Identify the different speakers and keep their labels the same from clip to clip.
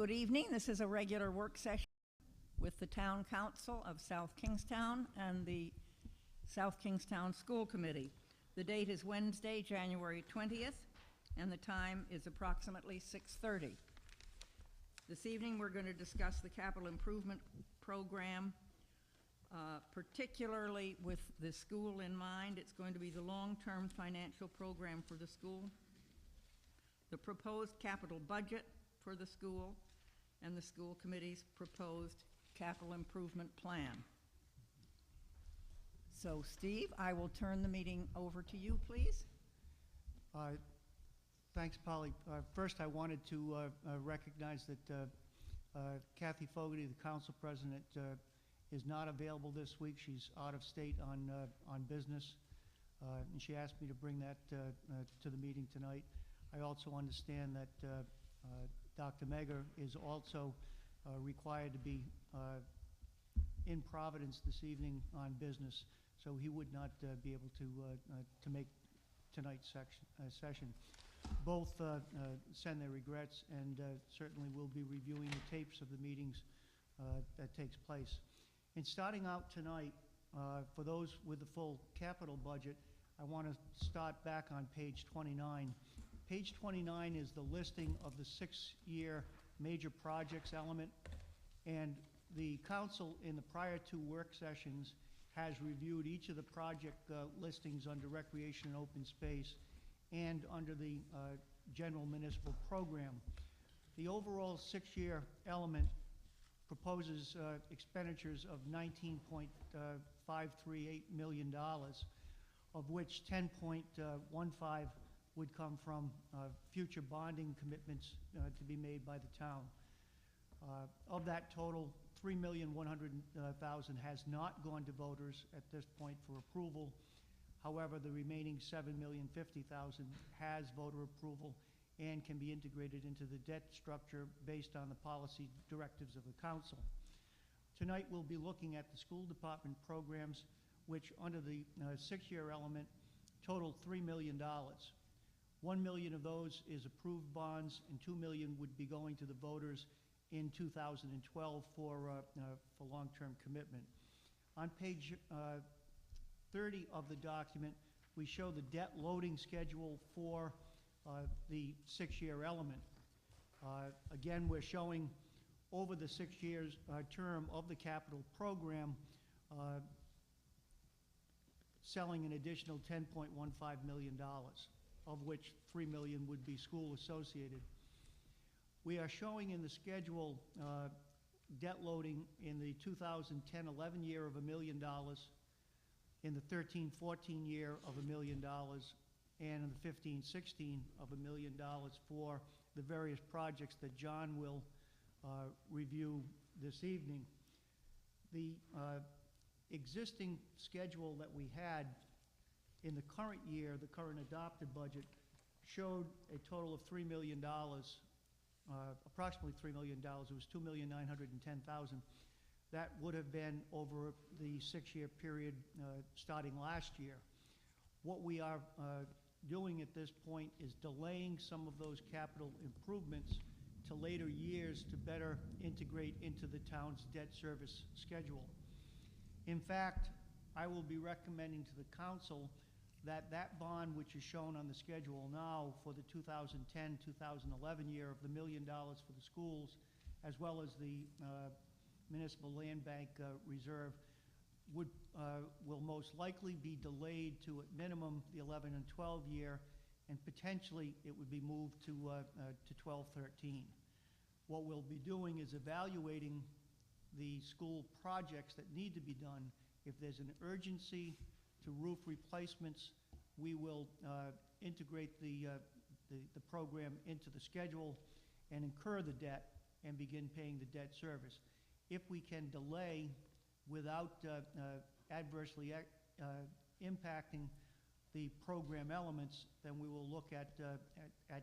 Speaker 1: Good evening. This is a regular work session with the Town Council of South Kingstown and the South Kingstown School Committee. The date is Wednesday, January 20th, and the time is approximately 6:30. This evening we're going to discuss the capital improvement program, particularly with the school in mind. It's going to be the long-term financial program for the school, the proposed capital budget for the school, and the school committee's proposed capital improvement plan. So Steve, I will turn the meeting over to you, please.
Speaker 2: Thanks, Polly. First, I wanted to recognize that Kathy Fogarty, the council president, is not available this week. She's out of state on business, and she asked me to bring that to the meeting tonight. I also understand that Dr. Megger is also required to be in Providence this evening on business, so he would not be able to make tonight's session. Both send their regrets and certainly will be reviewing the tapes of the meetings that takes place. In starting out tonight, for those with the full capital budget, I want to start back on page 29. Page 29 is the listing of the 6-year major projects element, and the council in the prior 2 work sessions has reviewed each of the project listings under recreation and open space and under the general municipal program. The overall 6-year element proposes expenditures of $19.538 million, of which 10.15 would come from future bonding commitments to be made by the town. Of that total, $3,100,000 has not gone to voters at this point for approval. However, the remaining $7,050,000 has voter approval and can be integrated into the debt structure based on the policy directives of the council. Tonight we'll be looking at the school department programs, which under the 6-year element total $3 million. $1 million of those is approved bonds, and $2 million would be going to the voters in 2012 for long-term commitment. On page 30 of the document, we show the debt loading schedule for the 6-year element. Again, we're showing over the 6 years term of the capital program selling an additional $10.15 million, of which $3 million would be school associated. We are showing in the schedule debt loading in the 2010-11 year of $1 million, in the 13-14 year of $1 million, and in the 15-16 of $1 million for the various projects that John will review this evening. The existing schedule that we had in the current year, the current adopted budget, showed a total of $3 million, approximately $3 million. It was $2,910,000. That would have been over the 6-year period starting last year. What we are doing at this point is delaying some of those capital improvements to later years to better integrate into the town's debt service schedule. In fact, I will be recommending to the council that that bond, which is shown on the schedule now for the 2010-2011 year of the $1 million for the schools, as well as the municipal land bank reserve, will most likely be delayed to at minimum the 11 and 12 year, and potentially it would be moved to 12-13. What we'll be doing is evaluating the school projects that need to be done. If there's an urgency to roof replacements, we will integrate the program into the schedule and incur the debt and begin paying the debt service. If we can delay without adversely impacting the program elements, then we will look at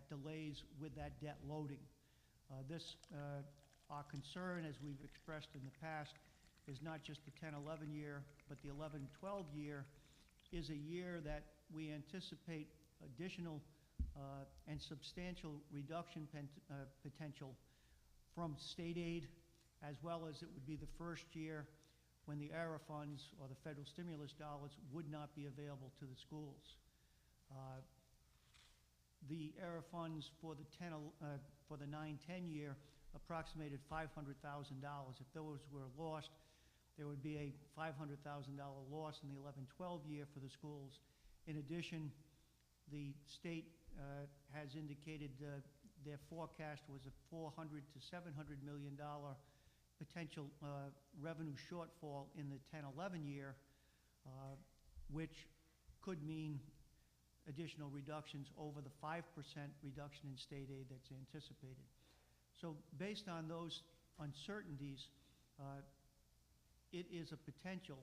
Speaker 2: delays with that debt loading. Our concern, as we've expressed in the past, is not just the 10-11 year, but the 11-12 year is a year that we anticipate additional and substantial reduction potential from state aid, as well as it would be the first year when the ARA funds or the federal stimulus dollars would not be available to the schools. The ARA funds for the 9-10 year approximated $500,000. If those were lost, there would be a $500,000 loss in the 11-12 year for the schools. In addition, the state has indicated their forecast was a $400 to $700 million potential revenue shortfall in the 10-11 year, which could mean additional reductions over the 5% reduction in state aid that's anticipated. So based on those uncertainties, it is a potential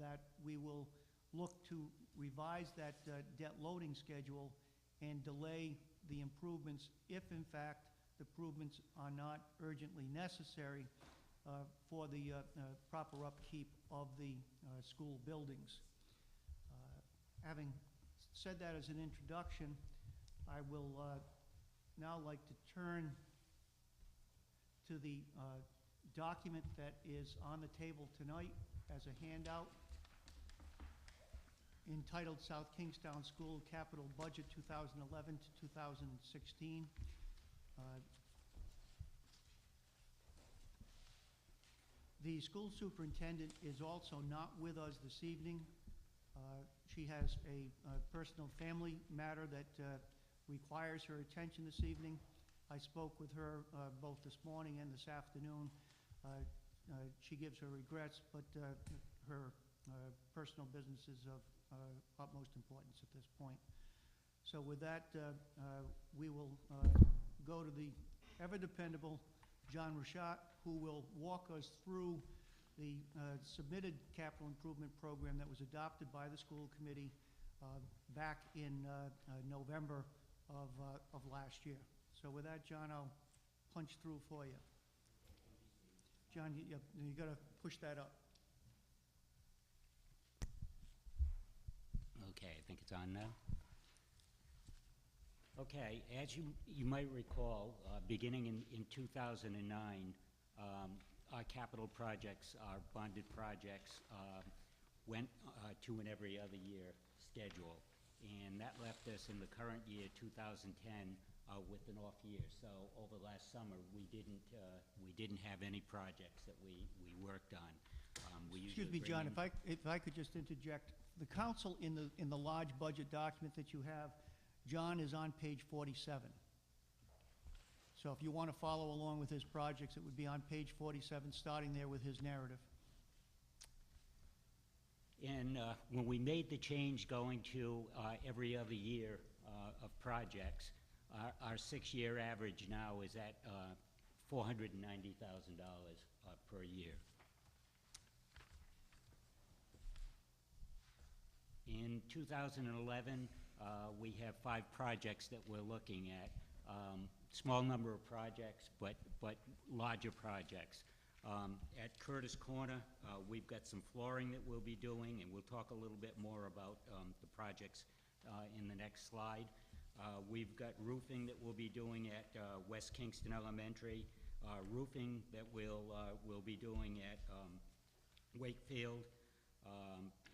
Speaker 2: that we will look to revise that debt loading schedule and delay the improvements if, in fact, the improvements are not urgently necessary for the proper upkeep of the school buildings. Having said that as an introduction, I will now like to turn to the document that is on the table tonight as a handout entitled South Kingstown School Capital Budget 2011 to 2016. The school superintendent is also not with us this evening. She has a personal family matter that requires her attention this evening. I spoke with her both this morning and this afternoon. She gives her regrets, but her personal business is of utmost importance at this point. So with that, we will go to the ever-dependable John Rashat, who will walk us through the submitted capital improvement program that was adopted by the school committee back in November of last year. So with that, John, I'll punch through for you. John, you got to push that up.
Speaker 3: Okay, I think it's on now. Okay, as you might recall, beginning in 2009, our capital projects, our bonded projects, went to an every other year schedule. And that left us in the current year, 2010, with an off year. So over last summer, we didn't have any projects that we worked on.
Speaker 2: Excuse me, John, if I could just interject. The council in the large budget document that you have, John is on page 47. So if you want to follow along with his projects, it would be on page 47, starting there with his narrative.
Speaker 3: And when we made the change going to every other year of projects, our 6-year average now is at $490,000 per year. In 2011, we have 5 projects that we're looking at. Small number of projects, but larger projects. At Curtis Corner, we've got some flooring that we'll be doing, and we'll talk a little bit more about the projects in the next slide. We've got roofing that we'll be doing at West Kingston Elementary, roofing that we'll be doing at Wakefield,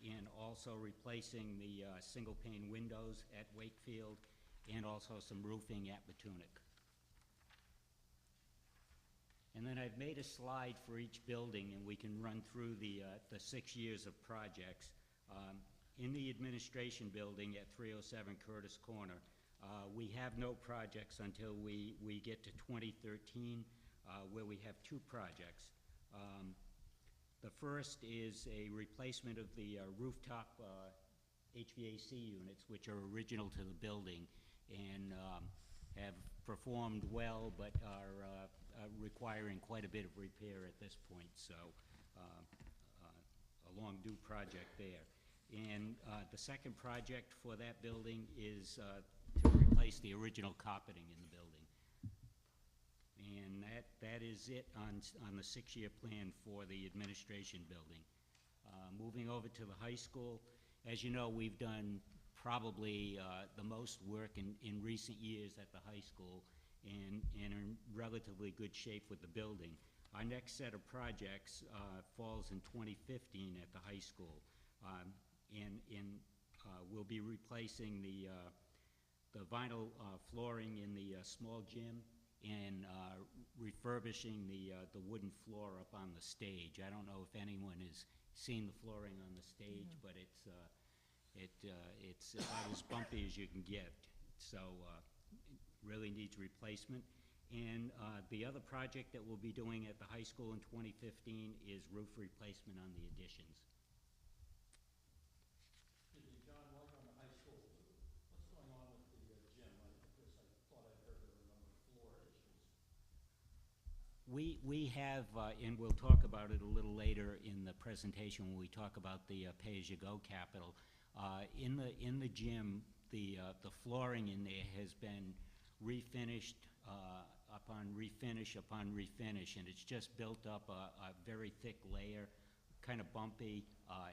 Speaker 3: and also replacing the single pane windows at Wakefield, and also some roofing at Matunic. And then I've made a slide for each building, and we can run through the 6 years of projects. In the administration building at 307 Curtis Corner, we have no projects until we get to 2013, where we have 2 projects. The first is a replacement of the rooftop HVAC units, which are original to the building and have performed well, but are requiring quite a bit of repair at this point. So a long due project there. And the second project for that building is to replace the original carpeting in the building. And that is it on the 6-year plan for the administration building. Moving over to the high school, as you know, we've done probably the most work in recent years at the high school, and in relatively good shape with the building. Our next set of projects falls in 2015 at the high school. We'll be replacing the vinyl flooring in the small gym and refurbishing the wooden floor up on the stage. I don't know if anyone has seen the flooring on the stage, but it's about as bumpy as you can get. So it really needs replacement. And the other project that we'll be doing at the high school in 2015 is roof replacement on the additions.
Speaker 4: Excuse me, John, like on the high school, what's going on with the gym? I thought I heard there were a number of floor issues.
Speaker 3: We have, and we'll talk about it a little later in the presentation when we talk about the pay-as-you-go capital. In the gym, the flooring in there has been refinished upon refinish, and it's just built up a very thick layer, kind of bumpy.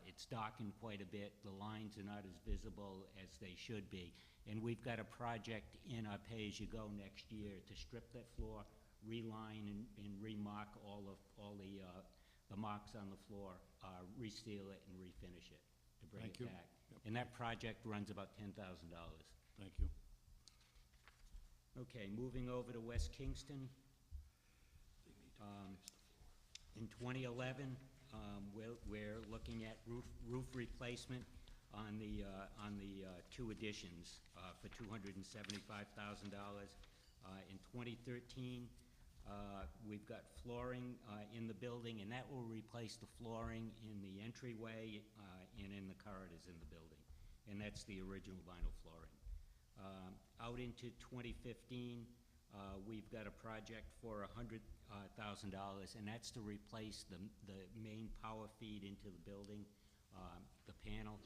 Speaker 3: It's darkened quite a bit. The lines are not as visible as they should be. And we've got a project in our pay-as-you-go next year to strip that floor, reline and remark all the marks on the floor, reseal it and refinish it to bring
Speaker 4: Thank
Speaker 3: it
Speaker 4: you.
Speaker 3: back.
Speaker 4: Yep.
Speaker 3: And that project runs about $10,000.
Speaker 4: Thank you.
Speaker 3: Okay, moving over to West Kingston. In 2011, we're looking at roof replacement on the two additions for $275,000. In 2013, we've got flooring in the building, and that will replace the flooring in the entryway and in the corridors in the building. And that's the original vinyl flooring. Out into 2015, we've got a project for $100,000, and that's to replace the main power feed into the building, the panel.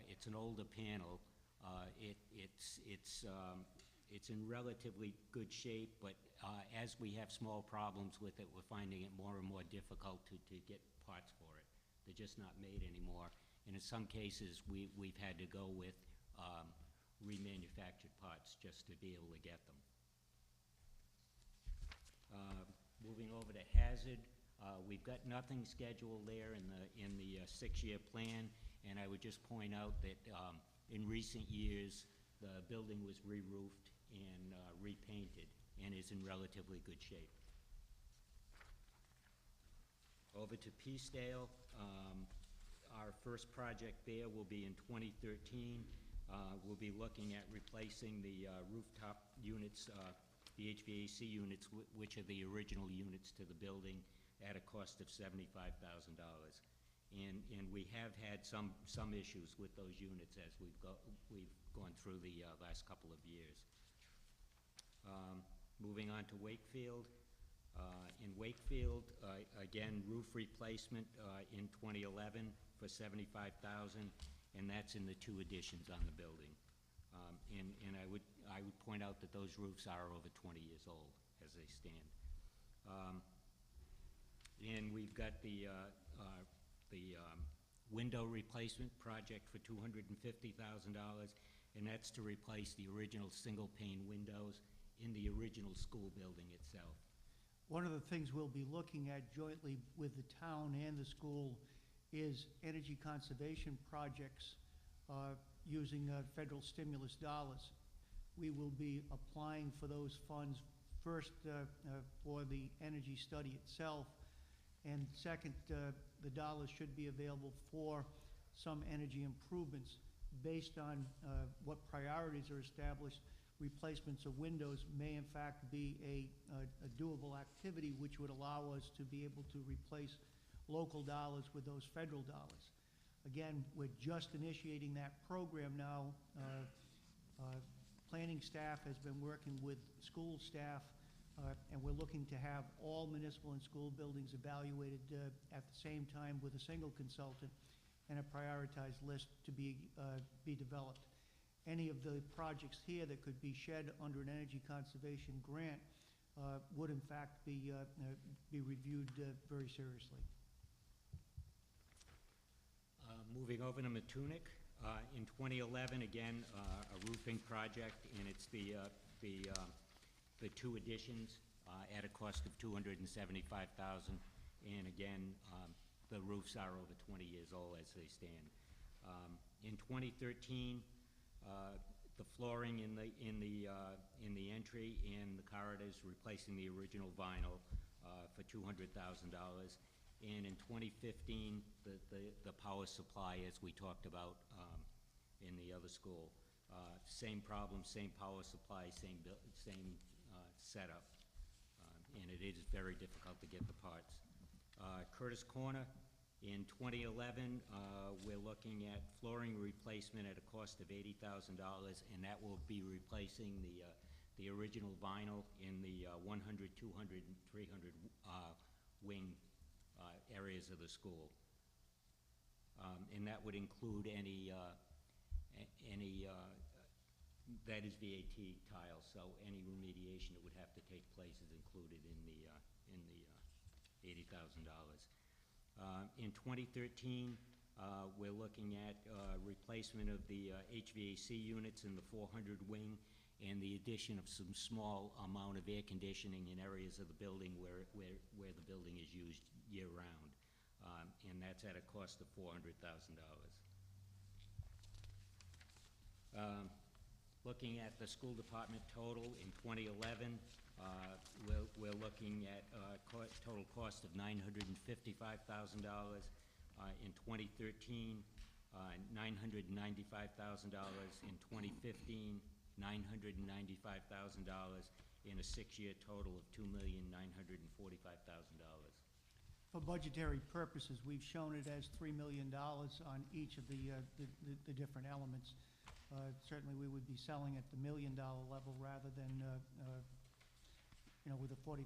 Speaker 3: It's an older panel. It's in relatively good shape, but as we have small problems with it, we're finding it more and more difficult to get parts for it. They're just not made anymore. And in some cases, we've had to go with remanufactured parts just to be able to get them. Moving over to Hazard, we've got nothing scheduled there in the 6-year plan, and I would just point out that in recent years, the building was re-roofed and repainted and is in relatively good shape. Over to Peacedale, our first project there will be in 2013. We'll be looking at replacing the rooftop units, the HVAC units, which are the original units to the building, at a cost of $75,000. And we have had some issues with those units as we've gone through the last couple of years. Moving on to Wakefield. In Wakefield, again, roof replacement in 2011 for $75,000, and that's in the two additions on the building. And I would point out that those roofs are over 20 years old as they stand. And we've got the window replacement project for $250,000, and that's to replace the original single pane windows in the original school building itself.
Speaker 2: One of the things we'll be looking at jointly with the town and the school is energy conservation projects using federal stimulus dollars. We will be applying for those funds first for the energy study itself, and second, the dollars should be available for some energy improvements based on what priorities are established. Replacements of windows may in fact be a doable activity, which would allow us to be able to replace local dollars with those federal dollars. Again, we're just initiating that program now. Planning staff has been working with school staff, and we're looking to have all municipal and school buildings evaluated at the same time with a single consultant and a prioritized list to be developed. Any of the projects here that could be shed under an energy conservation grant would in fact be reviewed very seriously.
Speaker 3: Moving over to Matunic, in 2011, again, a roofing project, and it's the the two additions at a cost of $275,000. And again, the roofs are over 20 years old as they stand. In 2013, the flooring in the entry and the corridors, replacing the original vinyl for $200,000. And in 2015, the power supply, as we talked about in the other school, same problem, same power supply, same setup, and it is very difficult to get the parts. Curtis Corner, in 2011, we're looking at flooring replacement at a cost of $80,000, and that will be replacing the original vinyl in the 100, 200, and 300 wing areas of the school. And that would include any that is VAT tile, so any remediation that would have to take place is included in the $80,000. In 2013, we're looking at replacement of the HVAC units in the 400 wing and the addition of some small amount of air conditioning in areas of the building where the building is used year-round. And that's at a cost of $400,000. Looking at the school department total in 2011, we're looking at total cost of $955,000. In 2013, $995,000. In 2015, $995,000, in a 6-year total of $2,945,000.
Speaker 2: For budgetary purposes, we've shown it as $3 million on each of the different elements. Certainly, we would be selling at the $1 million level rather than, with a $45,000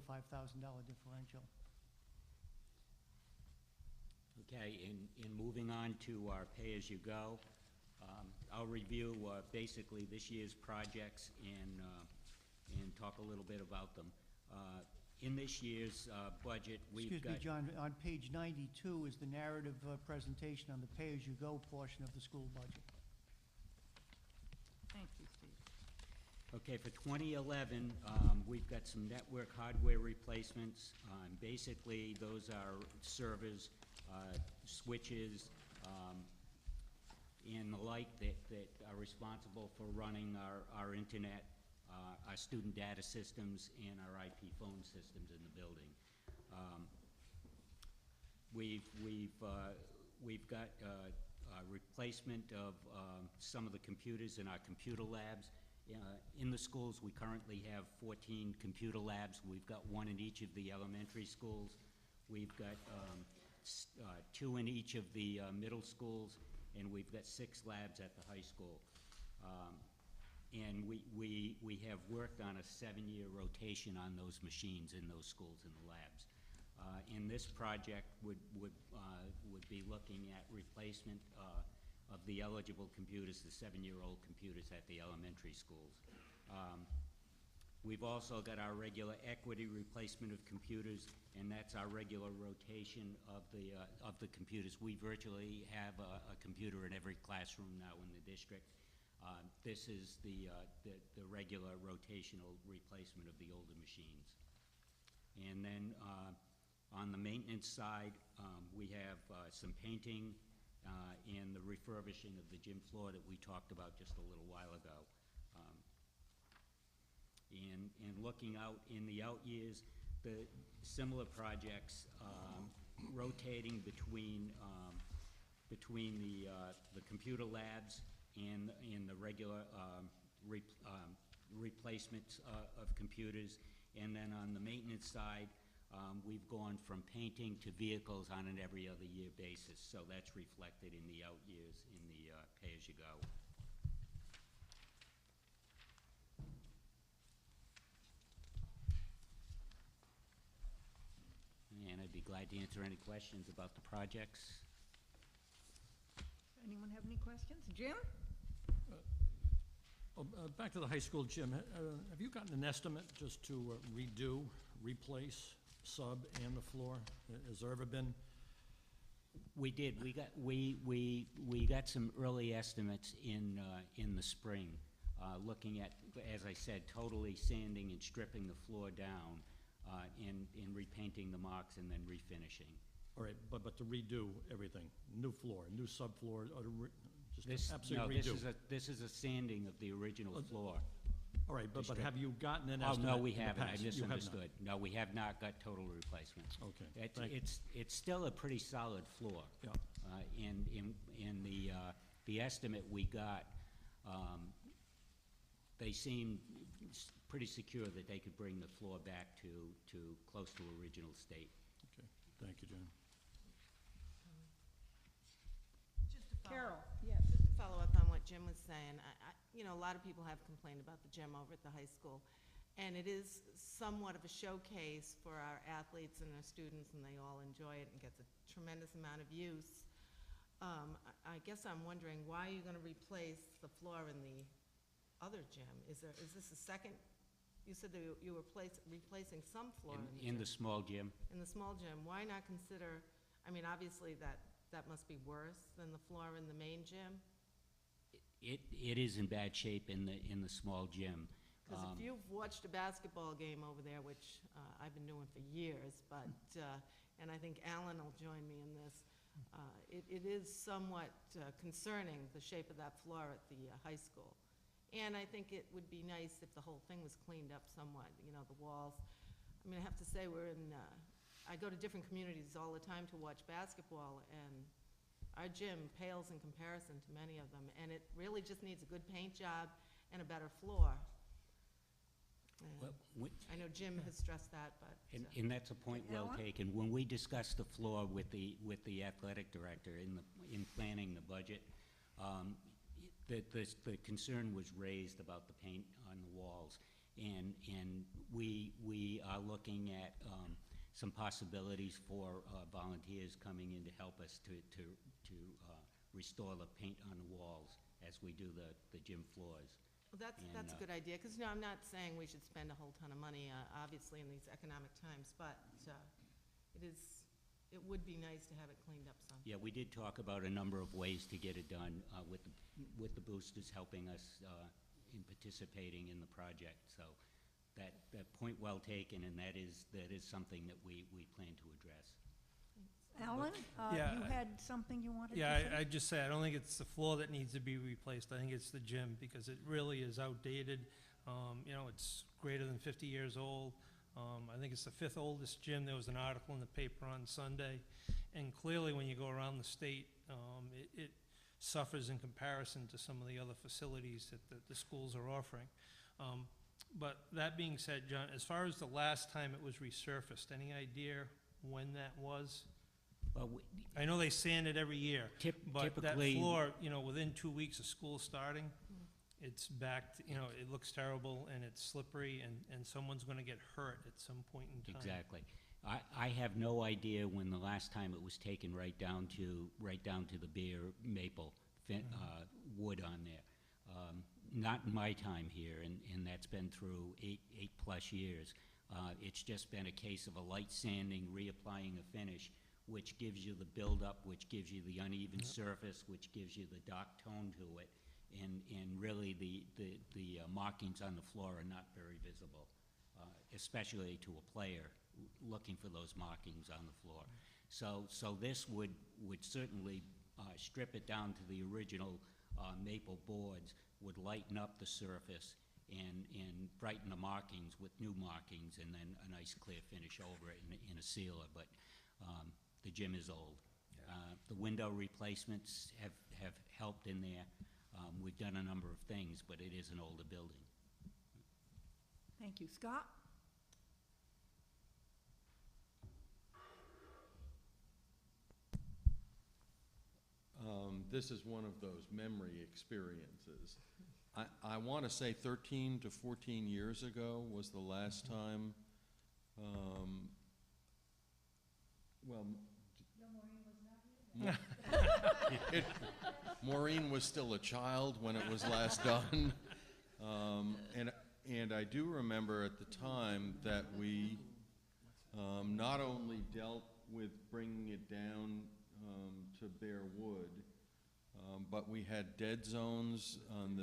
Speaker 2: differential.
Speaker 3: Okay, in moving on to our pay-as-you-go, I'll review basically this year's projects and talk a little bit about them. In this year's budget, we've got...
Speaker 2: Excuse me, John, on page 92 is the narrative presentation on the pay-as-you-go portion of the school budget.
Speaker 1: Thank you, Steve.
Speaker 3: Okay, for 2011, we've got some network hardware replacements. Basically, those are servers, switches, and the like that are responsible for running our internet, our student data systems, and our IP phone systems in the building. We've got a replacement of some of the computers in our computer labs. In the schools, we currently have 14 computer labs. We've got one in each of the elementary schools. We've got 2 in each of the middle schools, and we've got 6 labs at the high school. And we have worked on a 7-year rotation on those machines in those schools and the labs. And this project would be looking at replacement of the eligible computers, the 7-year-old computers at the elementary schools. We've also got our regular equity replacement of computers, and that's our regular rotation of the computers. We virtually have a computer in every classroom now in the district. This is the regular rotational replacement of the older machines. And then on the maintenance side, we have some painting and the refurbishing of the gym floor that we talked about just a little while ago. And looking out in the out years, the similar projects rotating between the computer labs and the regular replacements of computers. And then on the maintenance side, we've gone from painting to vehicles on an every other year basis. So that's reflected in the out years in the pay-as-you-go. And I'd be glad to answer any questions about the projects.
Speaker 1: Anyone have any questions? Jim?
Speaker 5: Back to the high school gym, have you gotten an estimate just to redo, replace, sub, and the floor? Has there ever been?
Speaker 3: We did. We got some early estimates in the spring. looking at, as I said, totally sanding and stripping the floor down, and repainting the marks and then refinishing.
Speaker 5: All right, but to redo everything, new floor, new subfloor, or to just
Speaker 3: This, no,
Speaker 5: absolutely redo?
Speaker 3: this is a sanding of the original floor.
Speaker 5: All right, but
Speaker 3: strip.
Speaker 5: have you gotten an
Speaker 3: Oh,
Speaker 5: estimate
Speaker 3: no, we
Speaker 5: in the
Speaker 3: haven't, I
Speaker 5: past? You have not.
Speaker 3: misunderstood. No, we have not got total replacement.
Speaker 5: Okay, thank you.
Speaker 3: It's still a pretty solid floor.
Speaker 5: Yeah.
Speaker 3: In the estimate we got, they seemed pretty secure that they could bring the floor back to close to original state.
Speaker 5: Okay, thank you, John.
Speaker 6: Just to follow-
Speaker 1: Carol, yes.
Speaker 6: Just to follow up on what Jim was saying, you know, a lot of people have complained about the gym over at the high school, and it is somewhat of a showcase for our athletes and our students, and they all enjoy it and gets a tremendous amount of use. I guess I'm wondering, why are you gonna replace the floor in the other gym? Is this a second, you said that you were replacing some floor in the gym.
Speaker 3: In the small gym,
Speaker 6: In the small gym, why not consider, I mean, obviously that must be worse than the floor in the main gym?
Speaker 3: it is in bad shape in the small gym.
Speaker 6: Because if you've watched a basketball game over there, which I've been doing for years, but, and I think Alan will join me in this, it is somewhat concerning, the shape of that floor at the high school. And I think it would be nice if the whole thing was cleaned up somewhat, you know, the walls. I mean, I have to say, I go to different communities all the time to watch basketball, and our gym pales in comparison to many of them, and it really just needs a good paint job and a better floor. And
Speaker 3: Well, we-
Speaker 6: I know Jim has stressed that, but.
Speaker 3: And that's a point well
Speaker 1: Alan?
Speaker 3: taken. When we discussed the floor with the athletic director in planning the budget, the concern was raised about the paint on the walls. And we are looking at some possibilities for volunteers coming in to help us to restore the paint on the walls as we do the gym floors.
Speaker 6: Well, that's
Speaker 3: And,
Speaker 6: a good idea, because, you know, I'm not saying we should spend a whole ton of money, obviously, in these economic times, but it would be nice to have it cleaned up some.
Speaker 3: Yeah, we did talk about a number of ways to get it done, with the boosters helping us in participating in the project. So that point well taken, and that is something that we plan to address.
Speaker 1: Alan,
Speaker 7: Yeah,
Speaker 1: you had something you wanted to
Speaker 7: Yeah,
Speaker 1: say?
Speaker 7: I'd just say, I don't think it's the floor that needs to be replaced. I think it's the gym, because it really is outdated. You know, it's greater than 50 years old. I think it's the 5th oldest gym. There was an article in the paper on Sunday. And clearly, when you go around the state, it suffers in comparison to some of the other facilities that the schools are offering. But that being said, John, as far as the last time it was resurfaced, any idea when that was?
Speaker 3: Well,
Speaker 7: I know they sand it every year, but that
Speaker 3: typically,
Speaker 7: floor, you know, within 2 weeks of school starting, it's back, you know, it looks terrible and it's slippery, and someone's gonna get hurt at some point in time.
Speaker 3: exactly. I have no idea when the last time it was taken right down to the bare maple wood on there. Not in my time here, and that's been through eight plus years. It's just been a case of a light sanding, reapplying a finish, which gives you the buildup, which gives you the uneven surface, which gives you the dark tone to it, and really the markings on the floor are not very visible, especially to a player looking for those markings on the floor. So this would certainly strip it down to the original maple boards, would lighten up the surface and brighten the markings with new markings, and then a nice clear finish over it in a sealer. But the gym is old. The window replacements have helped in there. We've done a number of things, but it is an older building.
Speaker 1: Thank you. Scott?
Speaker 8: This is one of those memory experiences. I want to say 13 to 14 years ago was the last time, well. Maureen was still a child when it was last done. And I do remember at the time that we not only dealt with bringing it down to bare wood, but we had dead zones on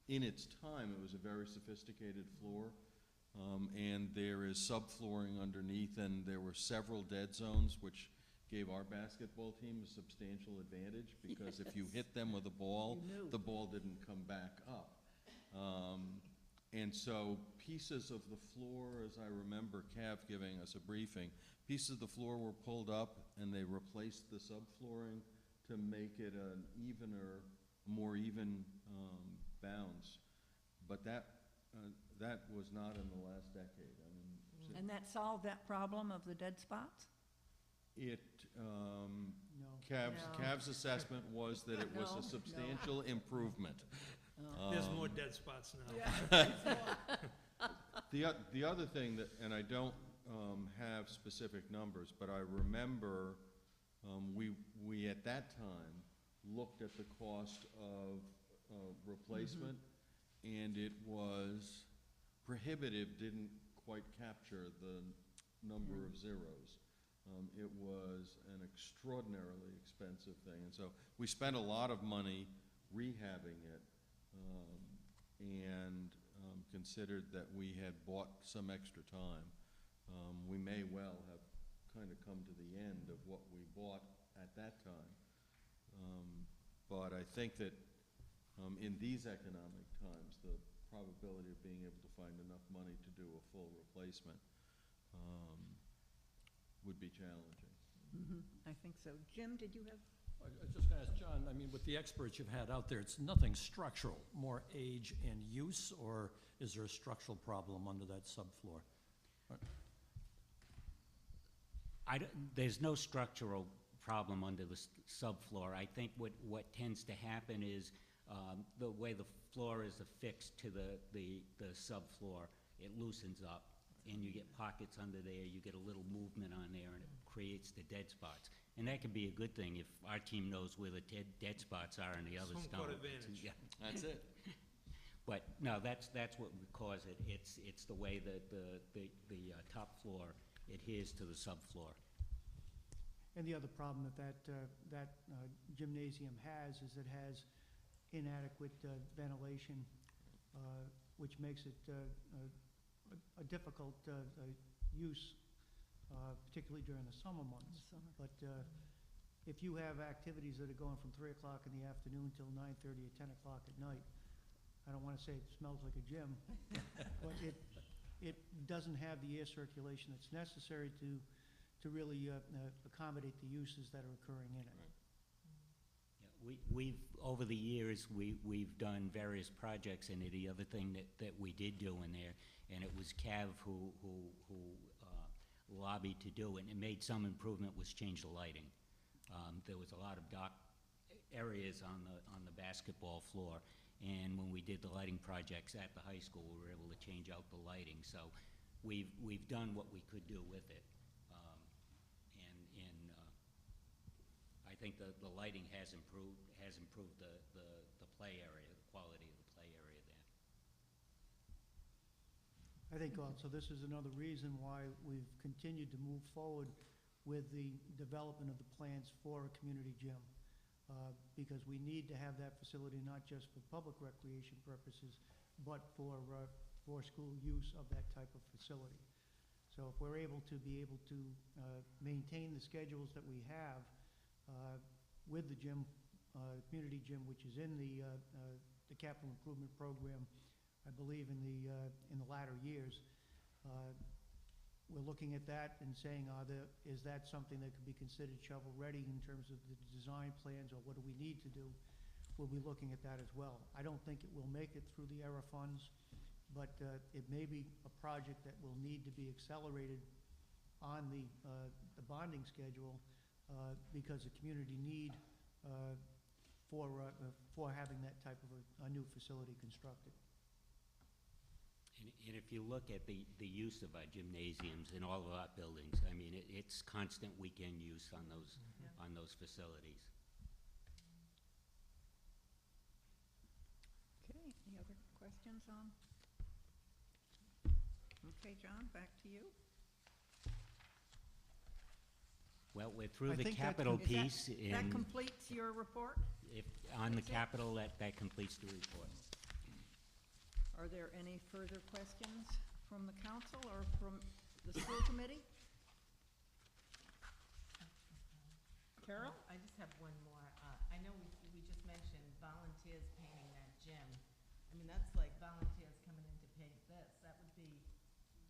Speaker 8: in its time, it was a very sophisticated floor. And there is subflooring underneath, and there were several dead zones, which gave our basketball team a substantial advantage, because if you hit them with a ball,
Speaker 1: You knew.
Speaker 8: the ball didn't come back up. And so pieces of the floor, as I remember Cav giving us a briefing, pieces of the floor were pulled up, and they replaced the subflooring to make it an evener, more even bounce. But that was not in the last decade. I mean,
Speaker 1: And that solved that problem of the dead spots?
Speaker 8: it,
Speaker 2: No.
Speaker 1: No.
Speaker 8: Cav's assessment was that it was
Speaker 1: No,
Speaker 8: a
Speaker 1: no.
Speaker 8: substantial improvement.
Speaker 7: There's more dead spots now.
Speaker 8: The other thing that, and I don't have specific numbers, but I remember we at that time looked at the cost of replacement, and it was prohibitive, didn't quite capture the number of zeros. It was an extraordinarily expensive thing, and so we spent a lot of money rehabbing it, and considered that we had bought some extra time. We may well have kind of come to the end of what we bought at that time. But I think that in these economic times, the probability of being able to find enough money to do a full replacement would be challenging.
Speaker 1: I think so. Jim, did you have?
Speaker 5: I was just gonna ask John, I mean, with the experts you've had out there, it's nothing structural, more age and use, or is there a structural problem under that subfloor?
Speaker 3: There's no structural problem under the subfloor. I think what tends to happen is the way the floor is affixed to the subfloor, it loosens up, and you get pockets under there, you get a little movement on there, and it creates the dead spots. And that can be a good thing if our team knows where the dead spots are and the others
Speaker 7: Home
Speaker 3: don't.
Speaker 7: court advantage.
Speaker 3: Yeah.
Speaker 8: That's it.
Speaker 3: But no, that's what would cause it. It's the way that the top floor adheres to the subfloor.
Speaker 2: And the other problem that gymnasium has is it has inadequate ventilation, which makes it a difficult use, particularly during the summer months. But if you have activities that are going from 3 o'clock in the afternoon till 9:30 or 10 o'clock at night, I don't want to say it smells like a gym, but it doesn't have the air circulation that's necessary to really accommodate the uses that are occurring in it.
Speaker 3: Yeah, we've over the years, we've done various projects in it. The other thing that we did do in there, and it was Cav who lobbied to do it, and it made some improvement, was change the lighting. There was a lot of dark areas on the basketball floor, and when we did the lighting projects at the high school, we were able to change out the lighting. So we've done what we could do with it. I think the lighting has improved the play area, the quality of the play area there.
Speaker 2: I think also this is another reason why we've continued to move forward with the development of the plans for a community gym, because we need to have that facility not just for public recreation purposes, but for school use of that type of facility. So if we're able to maintain the schedules that we have with the gym, community gym, which is in the capital improvement program, I believe in the latter years, we're looking at that and saying, is that something that could be considered shovel-ready in terms of the design plans, or what do we need to do? We'll be looking at that as well. I don't think it will make it through the ERA funds, but it may be a project that will need to be accelerated on the bonding schedule, because the community need for having that type of a new facility constructed.
Speaker 3: And if you look at the use of our gymnasiums in all of our buildings, I mean, it's constant weekend use on those facilities.
Speaker 1: Okay, any other questions on? Okay, John, back to you.
Speaker 3: Well, we're through
Speaker 2: I
Speaker 3: the
Speaker 2: think that
Speaker 3: capital
Speaker 1: Is that-
Speaker 3: piece,
Speaker 1: That
Speaker 3: and
Speaker 1: completes your report?
Speaker 3: on the
Speaker 1: That's it?
Speaker 3: capital, that completes the report.
Speaker 1: Are there any further questions from the council or from the school committee? Carol?
Speaker 6: I just have one more. I know we just mentioned volunteers painting that gym. I mean, that's like volunteers coming in to paint this. That would be,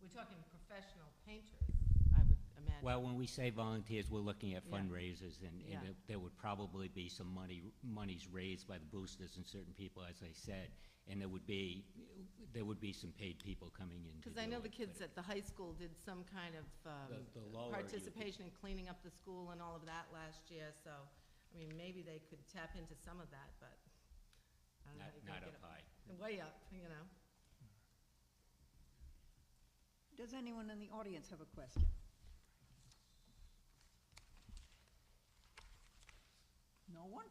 Speaker 6: we're talking professional painters, I would imagine.
Speaker 3: Well, when we say volunteers, we're looking at
Speaker 6: Yeah.
Speaker 3: fundraisers, and
Speaker 6: Yeah.
Speaker 3: there would probably be some monies raised by the boosters and certain people, as I said, and there would be some paid people coming in to
Speaker 6: Because
Speaker 3: do
Speaker 6: I know the
Speaker 3: it,
Speaker 6: kids
Speaker 3: but
Speaker 6: at the high school did some kind of
Speaker 3: The lower you could-
Speaker 6: participation in cleaning up the school and all of that last year, so, I mean, maybe they could tap into some of that, but I don't know. how you
Speaker 3: Not
Speaker 6: gonna
Speaker 3: up
Speaker 6: get
Speaker 3: high.
Speaker 6: Way up, you know.
Speaker 1: Does anyone in the audience have a question? No one?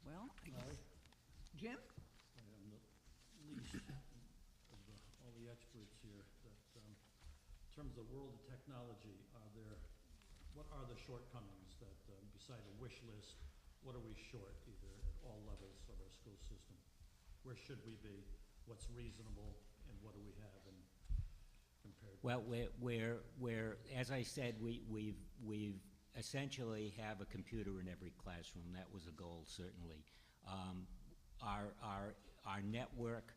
Speaker 1: Well, I guess. Jim?
Speaker 5: I am the least of all the experts here, that, in terms of world of technology, what are the shortcomings that, beside a wish list, what are we short, either at all levels of our school system? Where should we be? What's reasonable, and what do we have in compared?
Speaker 3: Well, we're, as I said, we've essentially have a computer in every classroom. That was a goal, certainly. Our network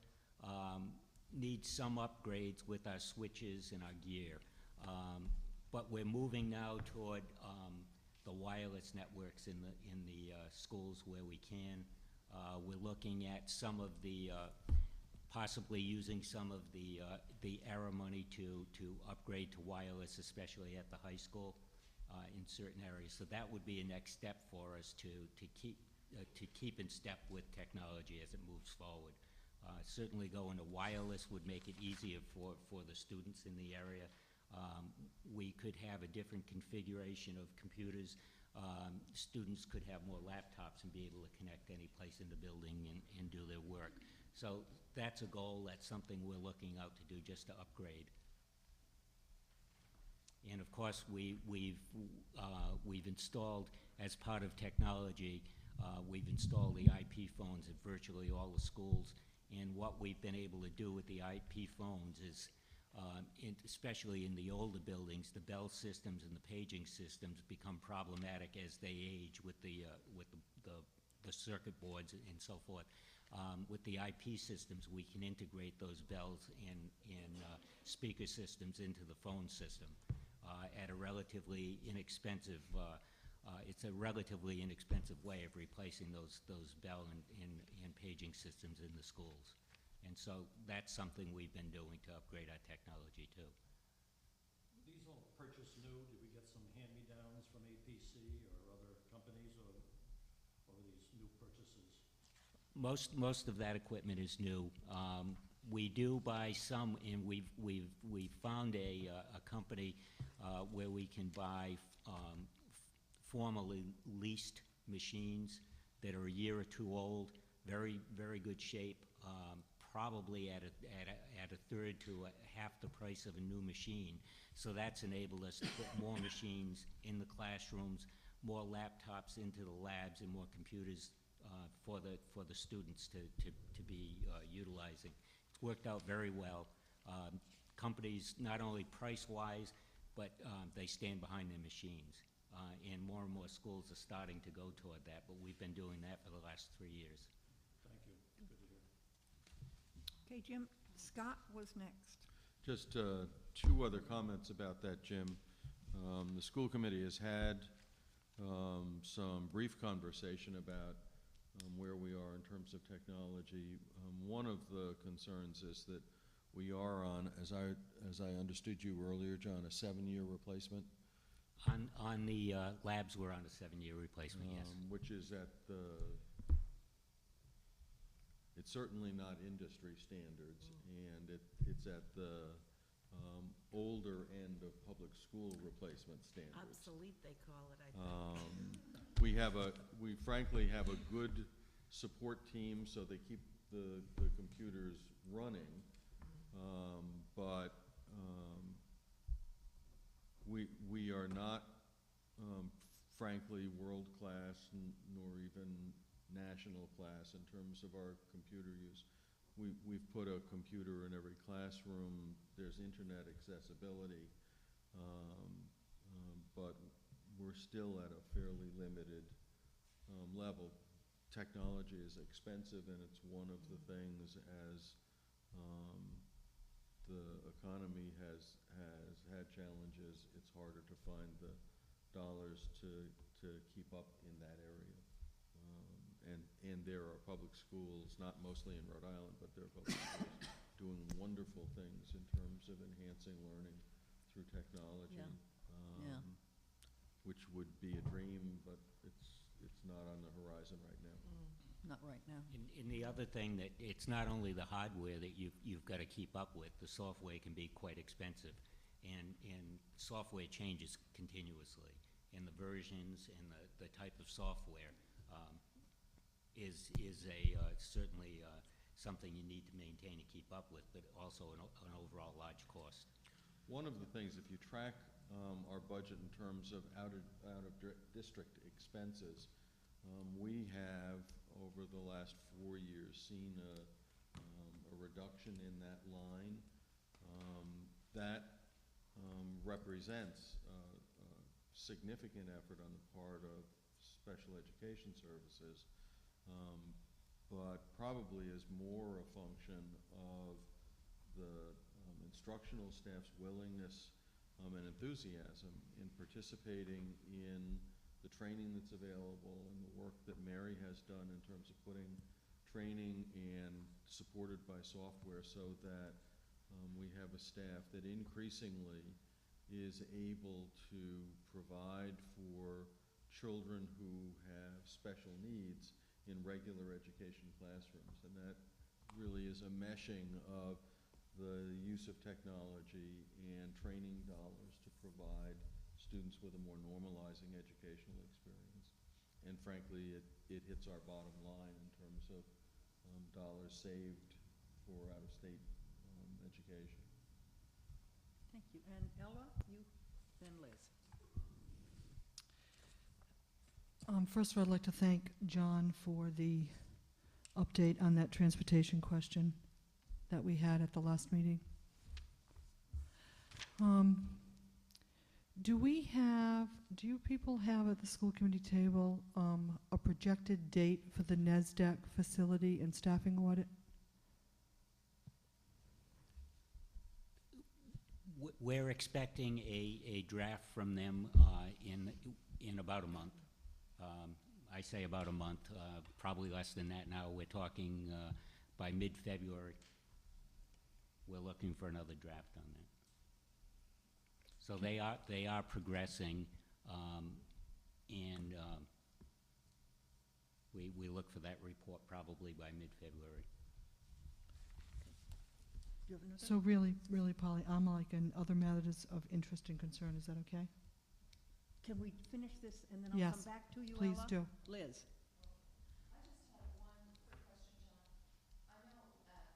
Speaker 3: needs some upgrades with our switches and our gear. But we're moving now toward the wireless networks in the schools where we can. We're looking at some of the possibly using some of the ERA money to upgrade to wireless, especially at the high school in certain areas. So that would be a next step for us to keep in step with technology as it moves forward. Certainly going to wireless would make it easier for the students in the area. We could have a different configuration of computers. Students could have more laptops and be able to connect any place in the building and do their work. So that's a goal. That's something we're looking out to do, just to upgrade. And of course, we've installed, as part of technology, we've installed the IP phones at virtually all the schools. And what we've been able to do with the IP phones is, especially in the older buildings, the bell systems and the paging systems become problematic as they age with the circuit boards and so forth. With the IP systems, we can integrate those bells and speaker systems into the phone system at a relatively inexpensive. It's a relatively inexpensive way of replacing those bell and paging systems in the schools. And so that's something we've been doing to upgrade our technology too.
Speaker 5: Were these all purchased new? Did we get some hand-me-downs from APC or other companies, or were these new purchases?
Speaker 3: Most of that equipment is new. We do buy some, and we've found a company where we can buy formerly leased machines that are a year or two old, very good shape, probably at a third to half the price of a new machine. So that's enabled us to put more machines in the classrooms, more laptops into the labs, and more computers for the students to be utilizing. It's worked out very well. Companies, not only price-wise, but they stand behind their machines. And more schools are starting to go toward that, but we've been doing that for the last 3 years.
Speaker 5: Thank you. Good to hear.
Speaker 1: Okay, Jim, Scott was next.
Speaker 8: Just two other comments about that, Jim. The school committee has had some brief conversation about where we are in terms of technology. One of the concerns is that we are on, as I understood you earlier, John, a 7-year replacement.
Speaker 3: On the labs, we're on a 7-year replacement, yes.
Speaker 8: Which is it's certainly not industry standards, and it's at the older end of public school replacement standards.
Speaker 6: Obsolete, they call it, I think.
Speaker 8: We frankly have a good support team, so they keep the computers running, but we are not, frankly, world-class, nor even national class in terms of our computer use. We've put a computer in every classroom. There's internet accessibility, but we're still at a fairly limited level. Technology is expensive, and it's one of the things as the economy has had challenges. It's harder to find the dollars to keep up in that area. And there are public schools, not mostly in Rhode Island, but there are public schools doing wonderful things in terms of enhancing learning through technology.
Speaker 1: Yeah.
Speaker 8: Which would be a dream, but it's not on the horizon right now.
Speaker 1: Not right now.
Speaker 3: And the other thing, that it's not only the hardware that you've got to keep up with, the software can be quite expensive. And software changes continuously. And the versions and the type of software is certainly something you need to maintain and keep up with, but also an overall large cost.
Speaker 8: One of the things, if you track our budget in terms of out-of-district expenses, we have, over the last 4 years, seen a reduction in that line. That represents significant effort on the part of special education services, but probably is more a function of the instructional staff's willingness and enthusiasm in participating in the training that's available and the work that Mary has done in terms of putting training and supported by software so that we have a staff that increasingly is able to provide for children who have special needs in regular education classrooms. And that really is a meshing of the use of technology and training dollars to provide students with a more normalizing educational experience. And frankly, it hits our bottom line in terms of dollars saved for out-of-state education.
Speaker 1: Thank you. And Ella, you, then Liz.
Speaker 9: First of all, I'd like to thank John for the update on that transportation question that we had at the last meeting. Do you people have at the school committee table a projected date for the NESDEC facility and staffing audit?
Speaker 3: We're expecting a draft from them in about a month. I say about a month, probably less than that now. We're talking by mid-February. We're looking for another draft on that. So they are progressing, and we look for that report probably by mid-February.
Speaker 1: Do you have another?
Speaker 9: So really, Polly, I'm like in other matters of interest and concern. Is that okay?
Speaker 1: Can we finish this and then I'll
Speaker 9: Yes,
Speaker 1: come back to you, Ella?
Speaker 9: please do.
Speaker 1: Liz?
Speaker 10: I just had one quick question, John. I know at last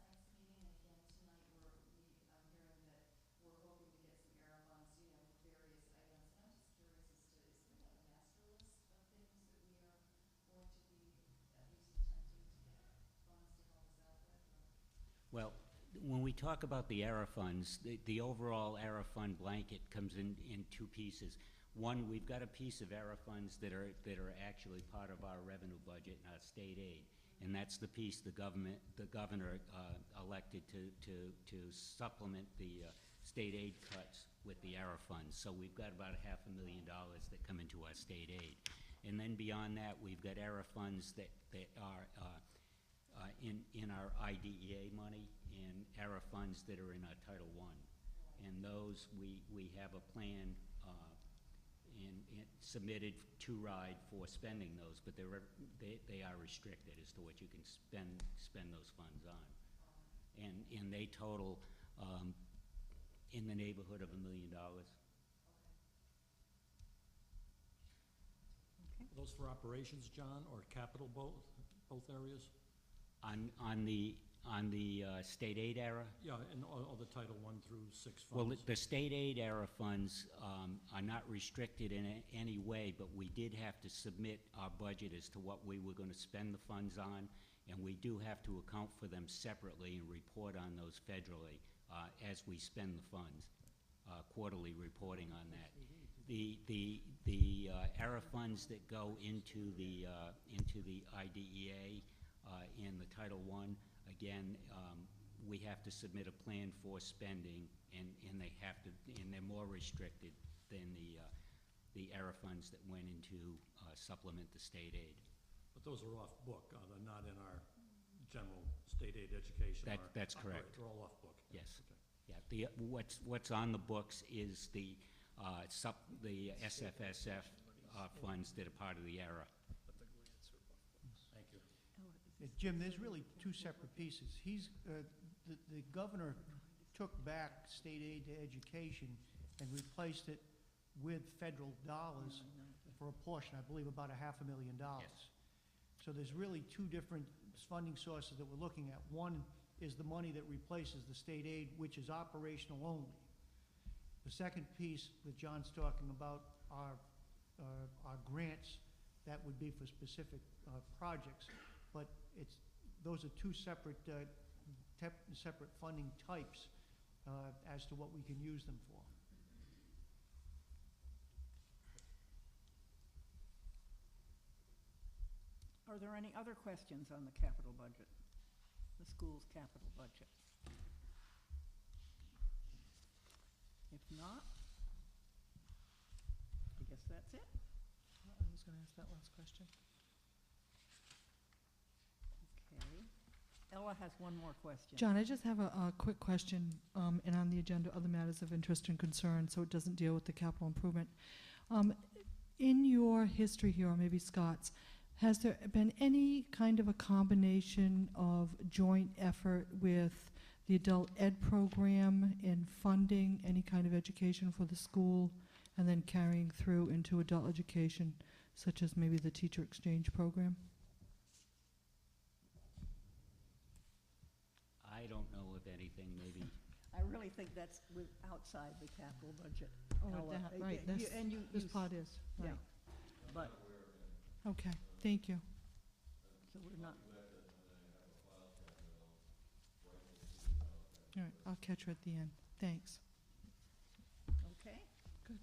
Speaker 10: night's meeting and again tonight, I'm hearing that we're hoping to get some ARRA funds, for various items. And I'm just curious as to, is there a master list of things that we are going to be at least attempting to get funds to help us out with?
Speaker 3: Well, when we talk about the ARRA funds, the overall ARRA fund blanket comes in two pieces. One, we've got a piece of ARRA funds that are actually part of our revenue budget and our state aid, and that's the piece the governor elected to supplement the state aid cuts with the ARRA funds. So we've got about $500,000 that come into our state aid, and then beyond that, we've got ARRA funds that are in our IDEA money and ARRA funds that are in our Title I. And those, we have a plan and submitted to RIDE for spending those, but they are restricted as to what you can spend those funds on. And they total in the neighborhood of $1 million.
Speaker 1: Okay.
Speaker 5: Are those for operations, John, or capital, both areas?
Speaker 3: On the On the state aid era?
Speaker 5: Yeah, and all the Title I through 6 funds.
Speaker 3: Well, the state aid era funds are not restricted in any way, but we did have to submit our budget as to what we were going to spend the funds on, and we do have to account for them separately and report on those federally as we spend the funds, quarterly reporting on that. The era funds that go into the IDEA and the Title I, again, we have to submit a plan for spending, and they're more restricted than the era funds that went into supplement the state aid.
Speaker 5: But those are off-book, they're not in our general state aid education.
Speaker 3: That's
Speaker 5: Right,
Speaker 3: correct.
Speaker 5: they're all off-book.
Speaker 3: Yes.
Speaker 5: Okay.
Speaker 3: Yeah, what's on the books is the SFSF funds that are part of the era.
Speaker 5: Thank you.
Speaker 2: Jim, there's really two separate pieces. The governor took back state aid to education and replaced it with federal dollars for a portion, I believe about $500,000.
Speaker 3: Yes.
Speaker 2: So there's really two different funding sources that we're looking at. One is the money that replaces the state aid, which is operational only. The second piece that John's talking about are grants that would be for specific projects. But those are two separate separate funding types as to what we can use them for.
Speaker 1: Are there any other questions on the capital budget, the school's capital budget? If not, I guess that's it.
Speaker 9: I was going to ask that last question.
Speaker 1: Okay. Ella has one more question.
Speaker 9: John, I just have a quick question, and on the agenda, other matters of interest and concern, so it doesn't deal with the capital improvement. In your history here, or maybe Scott's, has there been any kind of a combination of joint effort with the adult ed program in funding any kind of education for the school and then carrying through into adult education, such as maybe the teacher exchange program?
Speaker 3: I don't know of anything, maybe.
Speaker 1: I really think that's outside the capital budget.
Speaker 9: Oh,
Speaker 1: Ella.
Speaker 9: right,
Speaker 1: You- and you-
Speaker 9: this
Speaker 1: you s-
Speaker 9: part is,
Speaker 1: Yeah,
Speaker 9: right.
Speaker 1: but,
Speaker 9: Okay, thank you.
Speaker 1: so we're not,
Speaker 9: All right, I'll catch her at the end. Thanks.
Speaker 1: okay?
Speaker 9: Good.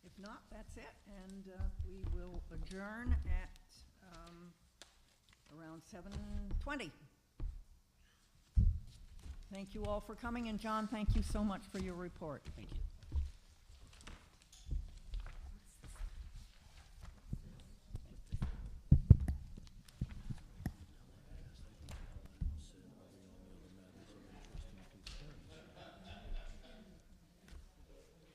Speaker 1: If not, that's it, and we will adjourn at around 7:20. Thank you all for coming, and John, thank you so much for your report.
Speaker 3: Thank you.